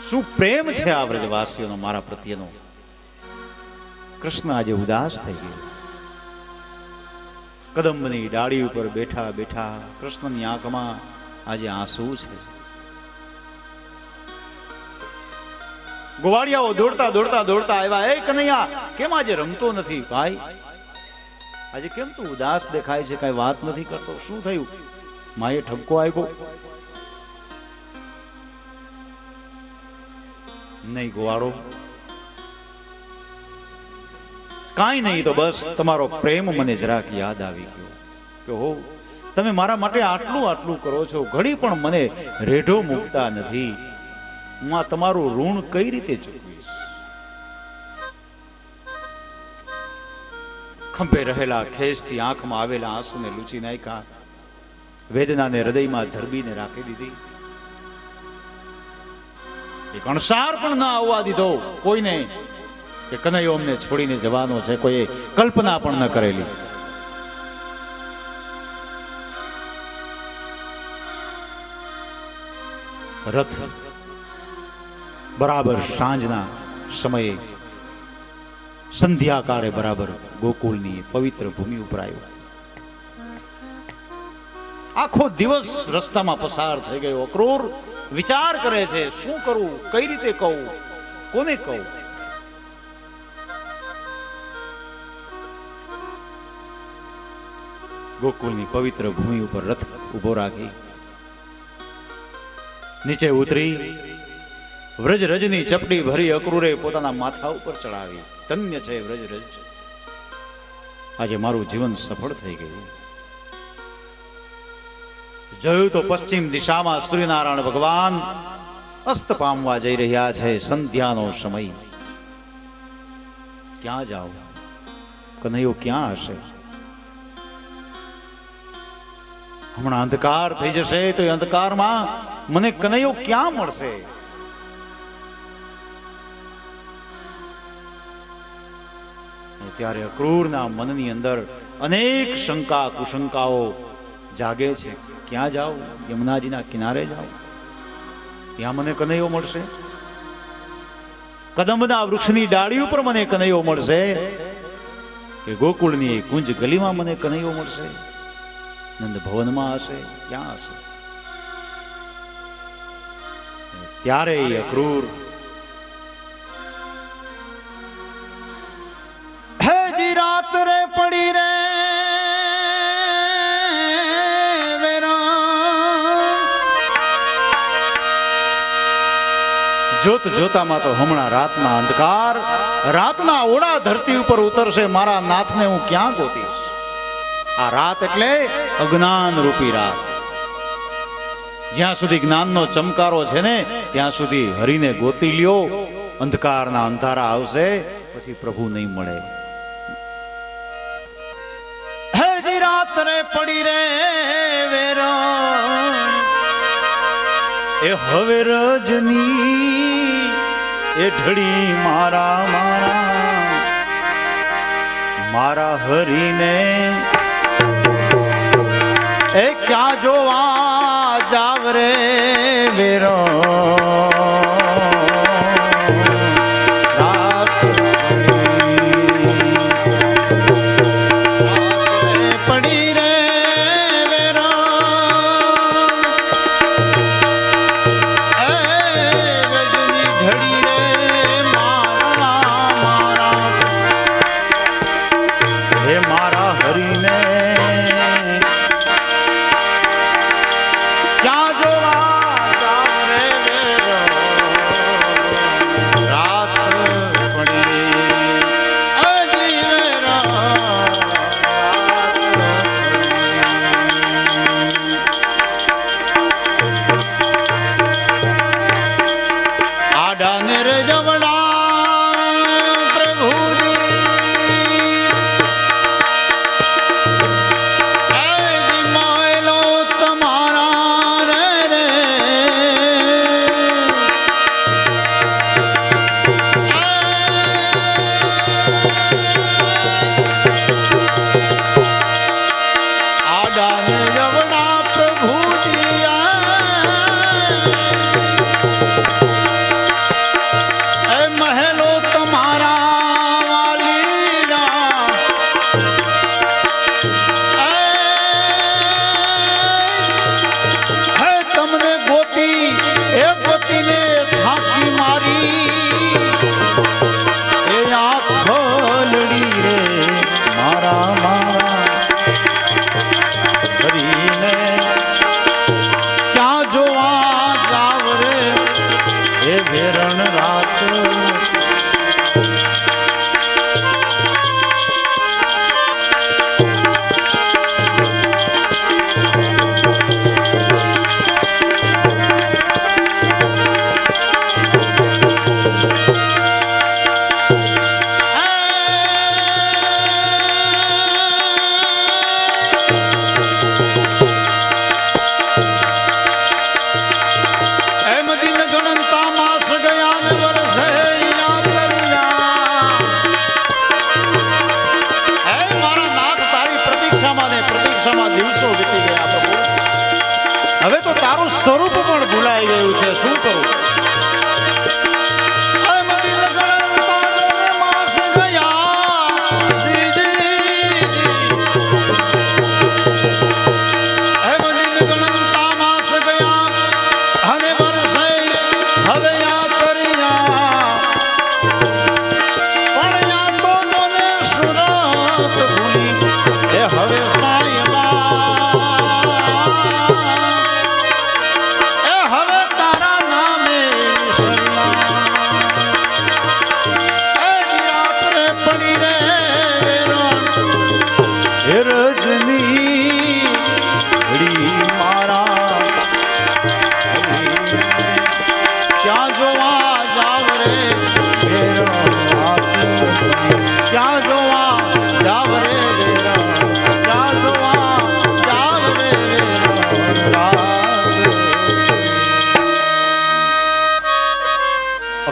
શું પ્રેમ છે આ વ્રજવાસીઓનો મારા પ્રત્યેનો. કૃષ્ણ આજે ઉદાસ થઈ ગયો. કદંબની ડાળી ઉપર બેઠા બેઠા કૃષ્ણની આંખમાં આજે આંસુ છે. ગોવાળિયાઓ દોડતા દોડતા દોડતા આવ્યા. એ કનૈયા, કેમ આજે રમતો નથી? ભાઈ, આજે કેમ તું ઉદાસ દેખાય છે? કઈ વાત નથી કરતો? શું થયું? માએ ઠપકો આપ્યો? નહીં ગોવાળો, કાંઈ નહીં, તો બસ તમારો પ્રેમ મને જરાક યાદ આવી ગયો કે હો, તમે મારા માટે આટલું આટલું કરો છો, ઘડી પણ મને રેઢો મૂકતા નથી. હું આ તમારું ઋણ કઈ રીતે ચૂકવીશ? ખંભે રહેલા ખેસથી આંખમાં આવેલા આંસુને લૂછી નાખ્યા. વેદનાને હૃદયમાં ધરબીને રાખી દીધી. એક અણસાર પણ ના આવવા દીધો કોઈને કે કનૈયો અમને છોડીને જવાનો છે. કોઈએ કલ્પના પણ ન કરેલી. રથ બરાબર સાંજના સમયે સંધ્યાકાળે બરાબર ગોકુળની પવિત્ર ભૂમિ ઉપર આવ્યો. આખો દિવસ રસ્તામાં પસાર થઈ ગયો. અક્રૂર વિચાર કરે છે, શું કરું, કઈ રીતે કહું, કોને કહું. ગોકુળની પવિત્ર ભૂમિ ઉપર રથ ઉભો રાખી નીચે ઉતરી વ્રજરજની ચપટી ભરી અક્રૂરે પોતાના માથા ઉપર ચડાવી. ધન્ય છે વ્રજરજ, આજે મારું જીવન સફળ થઈ ગયું. જોયું તો પશ્ચિમ દિશામાં સૂર્યનારાયણ ભગવાન અસ્ત પામવા જઈ રહ્યા છે. સંધ્યાનો સમય. ક્યાં જાઓ? કનૈયો ક્યાં હશે? હમણાં અંધકાર થઈ જશે તો એ અંધકારમાં મને કનૈયો ક્યાં મળશે? ત્યારે અક્રૂરના મનની અંદર અનેક શંકા કુશંકાઓ જાગે છે. ક્યાં જાઉં? યમુનાજીના કિનારે જાઉં, ત્યાં મને કનૈયો મળશે. કદંબના વૃક્ષની ડાળી ઉપર મને કનૈયો મળશે, કે ગોકુળની કુંજ ગલીમાં મને કનૈયો મળશે, નંદ ભવનમાં હશે, ક્યાં હશે? ત્યારે અક્રૂર હેજી રાત રે પડી રે જોત જોતામાં તો હમણાં રાતના અંધકાર, રાતના ઓળા ધરતી ઉપર ઉતરશે. મારા નાથને હું ક્યાં ગોતીશ? આ રાત એટલે અજ્ઞાન રૂપી રાત. જ્યાં સુધી જ્ઞાનનો ચમકારો છે ને ત્યાં સુધી હરિને ગોતી લ્યો. અંધકારના અંધારા આવશે પછી પ્રભુ નહીં મળે. હેજી રાત રે પડી રે વેરો એ હવે રજની એ ઢળી મારા મારા મારા હરીને એ ક્યાં જોવા જાવ રે વેરો સ્વરૂપ પણ ભૂલાઈ ગયું છે. શું કરું?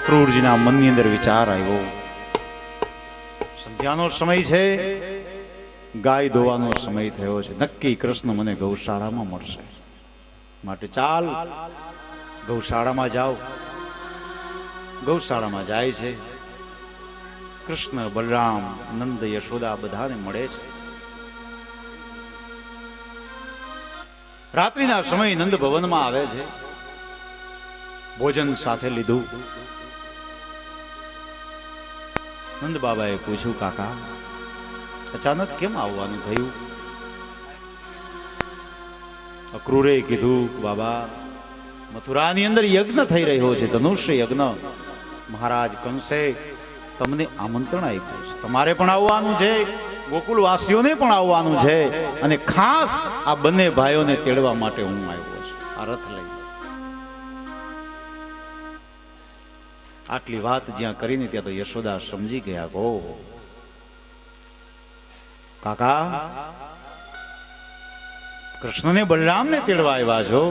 અક્રૂરજીના મનની અંદર વિચાર આવ્યો, સંધ્યાનો સમય છે, ગાય ધોવાનો સમય થયો છે. નક્કી કૃષ્ણ મને ગૌશાળામાં મળશે, માટે ચાલ ગૌશાળામાં જાઓ. ગૌશાળામાં જાય છે. કૃષ્ણ, બલરામ, નંદ, યશોદા બધાને મળે છે. રાત્રિના સમય નંદ ભવનમાં આવે છે. ભોજન સાથે લીધું. નંદ બાબાએ પૂછ્યું, કાકા અચાનક કેમ આવવાનું થયું? અક્રૂરે કીધું, બાબા મથુરાની અંદર યજ્ઞ થઈ રહ્યો છે, ધનુષ્ય યજ્ઞ. મહારાજ કંસે તમને આમંત્રણ આપ્યું છે, તમારે પણ આવવાનું છે, ગોકુલવાસીઓને પણ આવવાનું છે, અને ખાસ આ બંને ભાઈઓને તેડવા માટે હું આવ્યો છું આ રથ લઈ. આટલી વાત જ્યાં કરીને ત્યાં તો યશોદા સમજી ગયા, ગો કાકા કૃષ્ણને બલરામને તેડવા આવ્યા છો?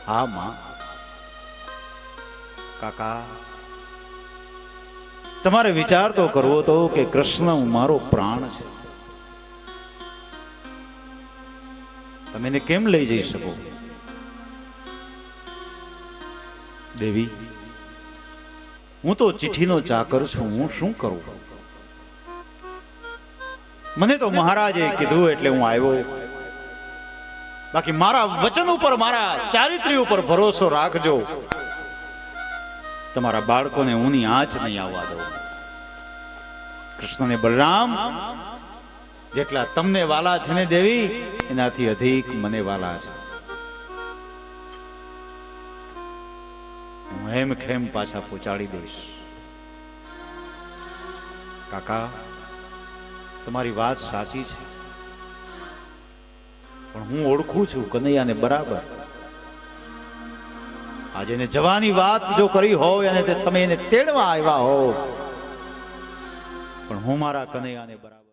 હા માં. કાકા તમારે વિચાર તો કરવો તો કે કૃષ્ણ મારો પ્રાણ છે, તમે એને કેમ લઈ જઈ શકો? દેવી હું તો ચિઠ્ઠીનો ચાકર છું, હું શું કરું? મને તો મહારાજે કીધું એટલે હું આવ્યો. બાકી મારા વચન ઉપર, મારા ચારિત્ર્ય ઉપર ભરોસો રાખજો. તમારા બાળકોને ઊની આંચ નહીં આવવા દઉં. કૃષ્ણ ને બલરામ જેટલા તમને વાલા છે ને દેવી, એનાથી અધિક મને વાલા છે. હું હેમ ખેમ પાછા પહોંચાડી દઈશ. કાકા તમારી વાત સાચી છે, પણ હું ઓળખું છું કનૈયાને બરાબર. આજે એને જવાની વાત જો કરી હોય અને તમે એને તેડવા આવ્યા હો, પણ હું મારા કનૈયાને બરાબર